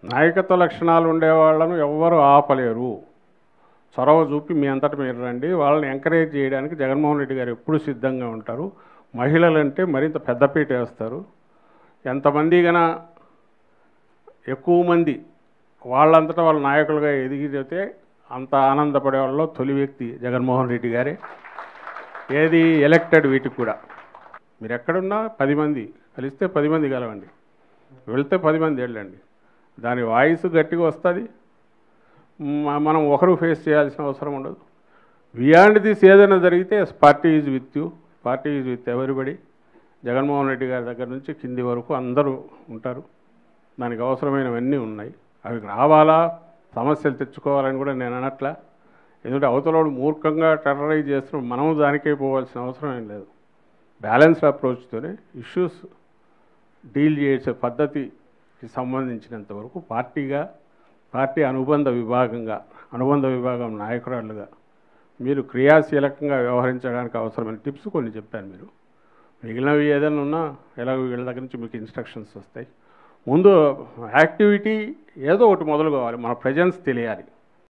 నాయకత్వ లక్షణాలు ఉండేవాళ్లను ఎవ్వరూ ఆపలేరు. చొరవ చూపి మీ అంతటా మీరు రండి. వాళ్ళని ఎంకరేజ్ చేయడానికి జగన్మోహన్ రెడ్డి గారు ఎప్పుడు సిద్ధంగా ఉంటారు. మహిళలంటే మరింత పెద్దపీట వేస్తారు. ఎంతమంది కన్నా ఎక్కువ మంది వాళ్ళంతటా వాళ్ళ నాయకులుగా ఎదిగితే అంత ఆనందపడే వాళ్ళలో తొలి వ్యక్తి జగన్మోహన్ రెడ్డి గారే. ఏది ఎలక్టెడ్ వీటికి కూడా మీరు ఎక్కడున్నా 10 మంది కలిస్తే 10 మంది కలవండి, వెళ్తే 10 మంది వెళ్ళండి. దాని వాయిస్ గట్టిగా వస్తుంది. మనం ఒకరు ఫేస్ చేయాల్సిన అవసరం ఉండదు. బియాండ్ దిస్ ఏదైనా జరిగితే party is with you, party is with everybody. Jaganmohan Reddy గారి దగ్గర నుంచి కింది వరకు అందరూ ఉంటారు. దానికి అవసరమైనవన్నీ ఉన్నాయి. అవి రావాలా, సమస్యలు తెచ్చుకోవాలని కూడా నేను అనట్లా. ఎందుకంటే అవతలోడు మూర్ఖంగా టెర్రరైజ్ చేస్తున్నాం, మనం దానికే పోవాల్సిన అవసరం ఏం లేదు. బ్యాలెన్స్డ్ అప్రోచ్తోనే ఇష్యూస్ డీల్ చేసే పద్ధతికి సంబంధించినంత వరకు పార్టీగా, పార్టీ అనుబంధ విభాగం నాయకురాలుగా మీరు క్రియాశీలకంగా వ్యవహరించడానికి అవసరమైన టిప్స్ కొన్ని చెప్పాను. మీరు మిగిలినవి ఏదైనా ఉన్నా ఎలాగో వీళ్ళ దగ్గర నుంచి మీకు ఇన్స్ట్రక్షన్స్ వస్తాయి. ముందు యాక్టివిటీ ఏదో ఒకటి మొదలు కావాలి, మన ప్రెజెన్స్ తెలియాలి.